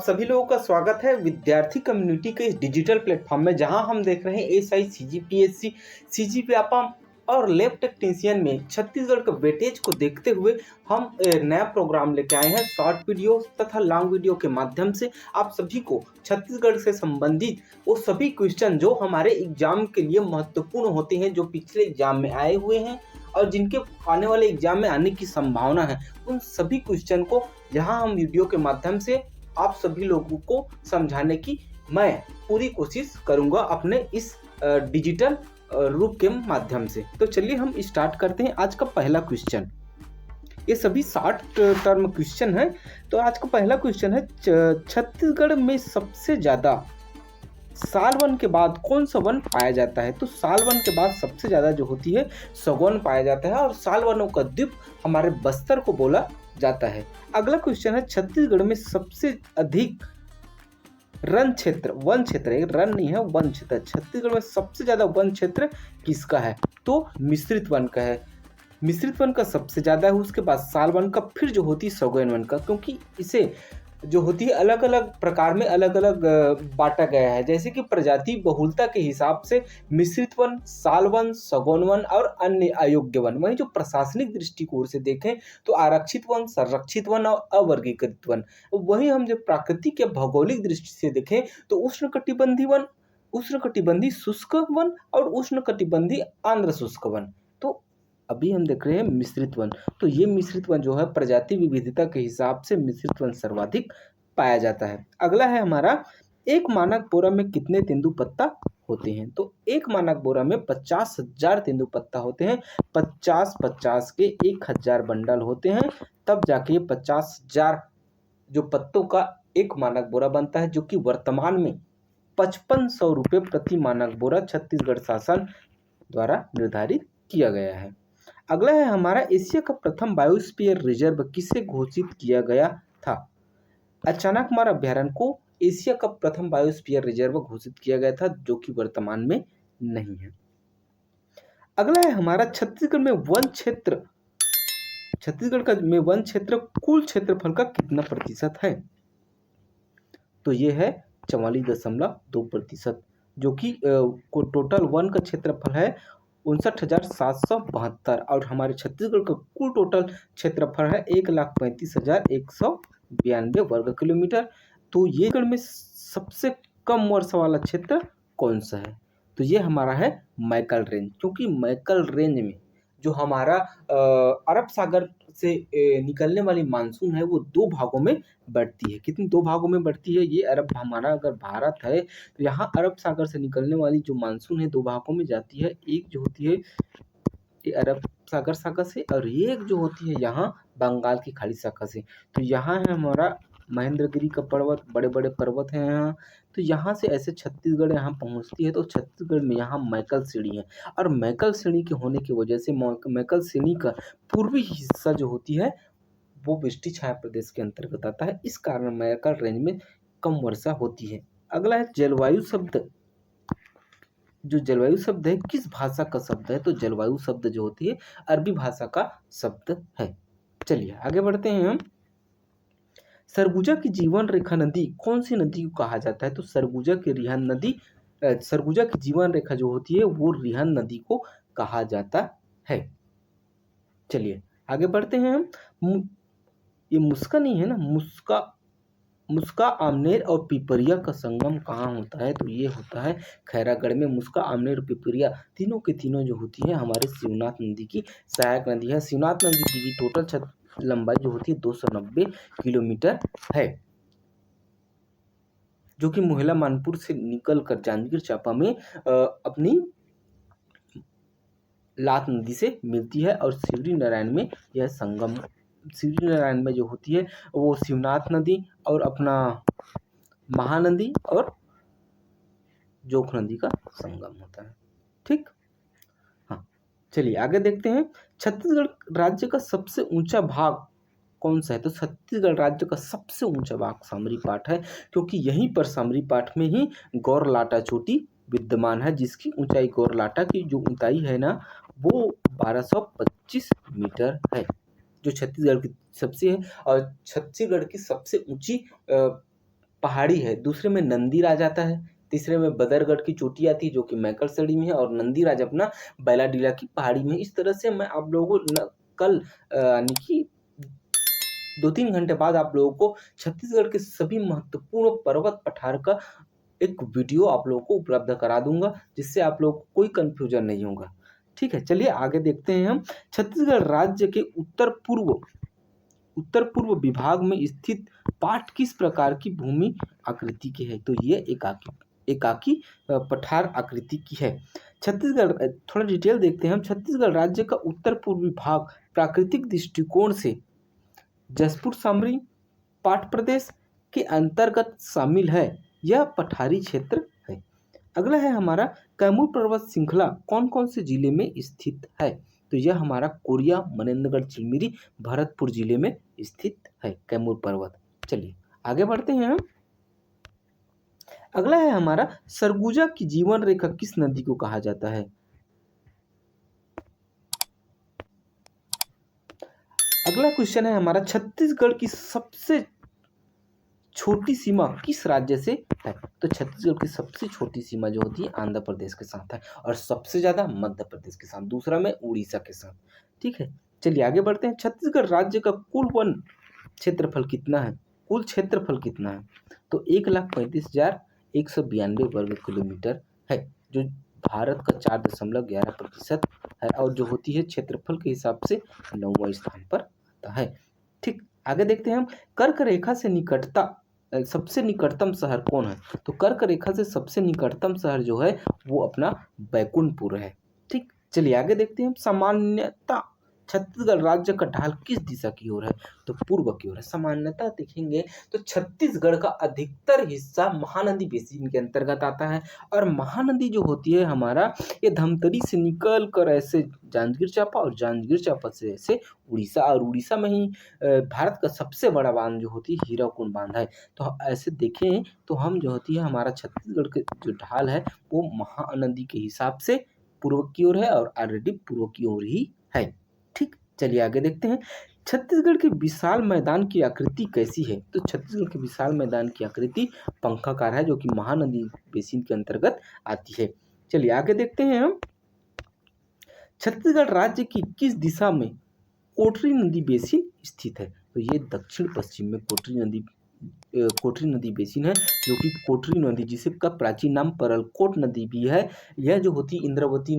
सभी लोगों का स्वागत है विद्यार्थी कम्युनिटी के इस डिजिटल प्लेटफॉर्म में, जहां हम देख रहे हैं एसआई, सीजीपीएससी, सीजीपीएफएम और लैब टेक्नीशियन में छत्तीसगढ़ के वेटेज को देखते हुए हम नया प्रोग्राम लेके आए हैं। शॉर्ट वीडियो तथा लॉन्ग वीडियो के माध्यम से आप सभी को छत्तीसगढ़ से संबंधित वो सभी क्वेश्चन जो हमारे एग्जाम के लिए महत्वपूर्ण होते हैं, जो पिछले एग्जाम में आए हुए हैं और जिनके आने वाले एग्जाम में आने की संभावना है, उन सभी क्वेश्चन को यहाँ हम वीडियो के माध्यम से आप सभी लोगों को समझाने की मैं पूरी कोशिश करूंगा अपने इस डिजिटल रूप के माध्यम से। तो चलिए हम स्टार्ट करते हैं आज का पहला क्वेश्चन। ये सभी 60 टर्म क्वेश्चन है। तो आज का पहला क्वेश्चन है, छत्तीसगढ़ में सबसे ज्यादा साल वन के बाद कौन सा वन पाया जाता है? तो साल वन के बाद सबसे ज्यादा जो होती है सगौन पाया जाता है, और साल वनों का द्वीप हमारे बस्तर को बोला जाता है। अगला क्वेश्चन है, छत्तीसगढ़ में सबसे अधिक वन क्षेत्र, एक रन नहीं है, वन क्षेत्र, छत्तीसगढ़ में सबसे ज्यादा वन क्षेत्र किसका है? तो मिश्रित वन का है। मिश्रित वन का सबसे ज्यादा है, उसके बाद साल वन का, फिर जो होती है सगौन वन का, क्योंकि इसे जो होती है अलग अलग प्रकार में अलग अलग बांटा गया है। जैसे कि प्रजाति बहुलता के हिसाब से मिश्रित वन, साल वन, सगौन वन और अन्य अयोग्य वन। वहीं जो प्रशासनिक दृष्टिकोण से देखें तो आरक्षित वन, संरक्षित वन और अवर्गीकृत वन। वहीं हम जब प्राकृतिक या भौगोलिक दृष्टि से देखें तो उष्णकटिबंधीय वन, उष्णकटिबंधीय शुष्क वन और उष्णकटिबंधीय आर्द्र शुष्क वन। तो अभी हम देख रहे हैं मिश्रित वन। तो ये मिश्रित वन जो है प्रजाति विविधता के हिसाब से मिश्रित वन सर्वाधिक पाया जाता है। अगला है हमारा, एक मानक बोरा में कितने तेंदुपत्ता होते हैं? तो एक मानक बोरा में 50,000 तेंदुपत्ता होते हैं। 50-50 के 1,000 बंडल होते हैं, तब जाके 50,000 जो पत्तों का एक मानक बोरा बनता है, जो कि वर्तमान में 5500 रुपये प्रति मानक बोरा छत्तीसगढ़ शासन द्वारा निर्धारित किया गया है। अगला है हमारा, एशिया का प्रथम बायोस्फीयर रिजर्व किसे घोषित किया गया था? अचानकमार अभ्यारण्य को एशिया का प्रथम बायोस्फीयर रिजर्व घोषित किया गया था, जो कि वर्तमान में नहीं है। अगला है हमारा, छत्तीसगढ़ में वन क्षेत्र, छत्तीसगढ़ का में वन क्षेत्र कुल क्षेत्रफल का कितना प्रतिशत है? तो ये है 44.2%, जो कि टोटल वन का क्षेत्रफल है 59,772, और हमारे छत्तीसगढ़ का कुल टोटल क्षेत्रफल है 1,35,192 वर्ग किलोमीटर। तो ये में सबसे कम वर्षा वाला क्षेत्र कौन सा है? तो ये हमारा है मैकल रेंज, क्योंकि मैकल रेंज में जो हमारा अरब सागर से निकलने वाली मानसून है वो दो भागों में बढ़ती है। कितनी? दो भागों में बढ़ती है। ये अरब, हमारा अगर भारत है तो यहाँ अरब सागर से निकलने वाली जो मानसून है दो भागों में जाती है। एक जो होती है ये अरब सागर से, और एक जो होती है यहाँ बंगाल की खाड़ी शाखा से। तो यहाँ है हमारा महेंद्रगिरी का पर्वत, बड़े बड़े पर्वत हैं यहाँ। तो यहाँ से ऐसे छत्तीसगढ़ यहाँ पहुँचती है। तो छत्तीसगढ़ में यहाँ मैकल श्रेणी है, और मैकल श्रेणी के होने की वजह से मैकल श्रेणी का पूर्वी हिस्सा जो होती है वो वृष्टि छाया प्रदेश के अंतर्गत आता है। इस कारण मैकल रेंज में कम वर्षा होती है। अगला है जलवायु शब्द। जो जलवायु शब्द है किस भाषा का शब्द है? तो जलवायु शब्द जो होती है अरबी भाषा का शब्द है। चलिए आगे बढ़ते हैं हम। सरगुजा की जीवन रेखा नदी कौन सी नदी को कहा जाता है? तो सरगुजा की जीवन रेखा जो होती है वो रिहन नदी को कहा जाता है। चलिए आगे बढ़ते हैं हम। ये मुस्का नहीं है ना, मुस्का, आमनेर और पिपरिया का संगम कहाँ होता है? तो ये होता है खैरागढ़ में। मुस्का, आमनेर और पिपरिया तीनों के तीनों जो होती है हमारे शिवनाथ नदी की सहायक नदी है। शिवनाथ नदी की टोटल लंबाई जो होती है 290 किलोमीटर है, जो कि मोहला मानपुर से निकल कर जांजगीर चांपा में अपनी लात नदी से मिलती है। और शिवरी नारायण में यह संगम, शिवरी नारायण में जो होती है वो शिवनाथ नदी और अपना महानदी और जोख नदी का संगम होता है। ठीक, हाँ चलिए आगे देखते हैं। छत्तीसगढ़ राज्य का सबसे ऊंचा भाग कौन सा है? तो छत्तीसगढ़ राज्य का सबसे ऊंचा भाग सामरी पाट है, क्योंकि यहीं पर सामरी पाट में ही गौरलाटा चोटी विद्यमान है, जिसकी ऊंचाई गौरलाटा की जो ऊंचाई है ना वो 1225 मीटर है, जो छत्तीसगढ़ की सबसे है। और छत्तीसगढ़ की सबसे ऊंची पहाड़ी है, दूसरे में नंदीराज आता है, तीसरे में बदरगढ़ की चोटी आती है जो कि मैकलसड़ी में है, और नंदीराज अपना बैलाडीला की पहाड़ी में है। इस तरह से मैं आप लोगों को कल यानी कि 2-3 घंटे बाद आप लोगों को छत्तीसगढ़ के सभी महत्वपूर्ण पर्वत पठार का एक वीडियो आप लोगों को उपलब्ध करा दूंगा, जिससे आप लोगों को कोई कन्फ्यूजन नहीं होगा। ठीक है, चलिए आगे देखते हैं हम। छत्तीसगढ़ राज्य के उत्तर पूर्व विभाग में स्थित पाट किस प्रकार की भूमि आकृति की है? तो ये एकाकी पठार आकृति की है। छत्तीसगढ़ थोड़ा डिटेल देखते हैं हम। छत्तीसगढ़ राज्य का उत्तर पूर्वी भाग प्राकृतिक दृष्टिकोण से जसपुर सामरी पाट प्रदेश के अंतर्गत शामिल है। यह पठारी क्षेत्र है। अगला है हमारा कैमूर पर्वत श्रृंखला कौन कौन से जिले में स्थित है? तो यह हमारा कोरिया, मनेन्द्रगढ़, चिलमिरी, भरतपुर जिले में स्थित है कैमूर पर्वत। चलिए आगे बढ़ते हैं हम। अगला है हमारा सरगुजा की जीवन रेखा किस नदी को कहा जाता है? अगला क्वेश्चन है हमारा छत्तीसगढ़ की सबसे छोटी सीमा किस राज्य से है? तो छत्तीसगढ़ की सबसे छोटी सीमा जो होती है आंध्र प्रदेश के साथ है, और सबसे ज्यादा मध्य प्रदेश के साथ, दूसरा में उड़ीसा के साथ। ठीक है, चलिए आगे बढ़ते हैं। छत्तीसगढ़ राज्य का कुल वन क्षेत्रफल कितना है? कुल क्षेत्रफल कितना है? तो 1,35,192 वर्ग किलोमीटर है, जो भारत का 4.11% है, और जो होती है क्षेत्रफल के हिसाब से 9वां स्थान पर आता है। ठीक, आगे देखते हैं हम। कर्क रेखा से सबसे निकटतम शहर कौन है? तो कर्क रेखा से सबसे निकटतम शहर जो है वो अपना बैकुंठपुर है। ठीक, चलिए आगे देखते हैं हम। सामान्यतः छत्तीसगढ़ राज्य का ढाल किस दिशा की ओर है? तो पूर्व की ओर है। सामान्यतः देखेंगे तो छत्तीसगढ़ का अधिकतर हिस्सा महानदी बेसिन के अंतर्गत आता है, और महानदी जो होती है हमारा, ये धमतरी से निकल कर ऐसे जांजगीर चांपा, और जांजगीर चांपा से ऐसे उड़ीसा, और उड़ीसा में ही भारत का सबसे बड़ा बांध जो होती है हीराकुंड बांध है। तो ऐसे देखें तो हम जो होती है हमारा छत्तीसगढ़ के जो ढाल है वो महानदी के हिसाब से पूर्व की ओर है, और ऑलरेडी पूर्व की ओर ही है। ठीक, चलिए आगे देखते हैं। छत्तीसगढ़ के विशाल मैदान की आकृति कैसी है? तो छत्तीसगढ़ के विशाल मैदान की आकृति पंखाकार है, जो कि महानदी बेसिन के अंतर्गत आती है। चलिए आगे देखते हैं हम। छत्तीसगढ़ राज्य की किस दिशा में कोटरी नदी बेसिन स्थित है? तो ये दक्षिण पश्चिम में कोटरी नदी बेसिन है, जो कि कोटरी नदी जिसका प्राचीन नाम परलकोट नदी भी है, यह जो होती इंद्रावती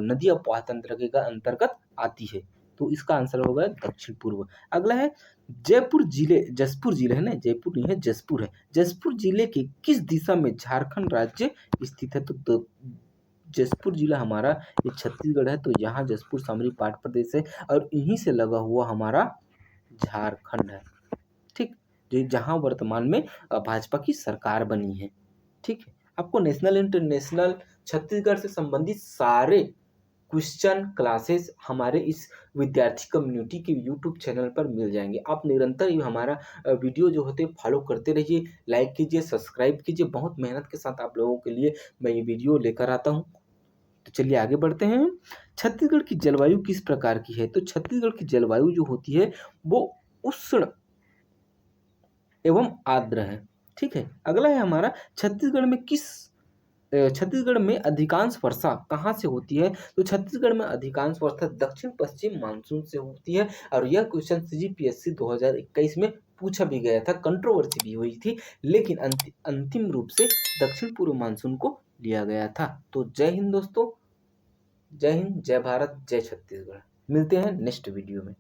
नदी अपवाह तंत्र के अंतर्गत आती है। तो इसका आंसर होगा दक्षिण पूर्व। अगला है जसपुर जिले है ना, जयपुर नहीं है, जसपुर है। जसपुर जिले के किस दिशा में झारखंड राज्य स्थित है? तो जसपुर जिला हमारा ये छत्तीसगढ़ है, तो यहाँ जसपुर सामरी पाट प्रदेश है, और इन्हीं से लगा हुआ हमारा झारखंड है। ठीक, जो जहाँ वर्तमान में भाजपा की सरकार बनी है। ठीक है, आपको नेशनल इंटरनेशनल छत्तीसगढ़ से संबंधित सारे क्वेश्चन क्लासेस हमारे इस विद्यार्थी कम्युनिटी के यूट्यूब चैनल पर मिल जाएंगे। आप निरंतर ही हमारा वीडियो जो होते हैं फॉलो करते रहिए, लाइक कीजिए, सब्सक्राइब कीजिए। बहुत मेहनत के साथ आप लोगों के लिए मैं ये वीडियो लेकर आता हूँ। तो चलिए आगे बढ़ते हैं। छत्तीसगढ़ की जलवायु किस प्रकार की है? तो छत्तीसगढ़ की जलवायु जो होती है वो उष्ण एवं आर्द्र है। ठीक है, अगला है हमारा छत्तीसगढ़ में अधिकांश वर्षा कहाँ से होती है? तो छत्तीसगढ़ में अधिकांश वर्षा दक्षिण पश्चिम मानसून से होती है, और यह क्वेश्चन CGPSC 2021 में पूछा भी गया था, कंट्रोवर्सी भी हुई थी, लेकिन अंतिम रूप से दक्षिण पूर्व मानसून को लिया गया था। तो जय हिंद दोस्तों, जय हिंद, जय भारत, जय छत्तीसगढ़। मिलते हैं नेक्स्ट वीडियो में।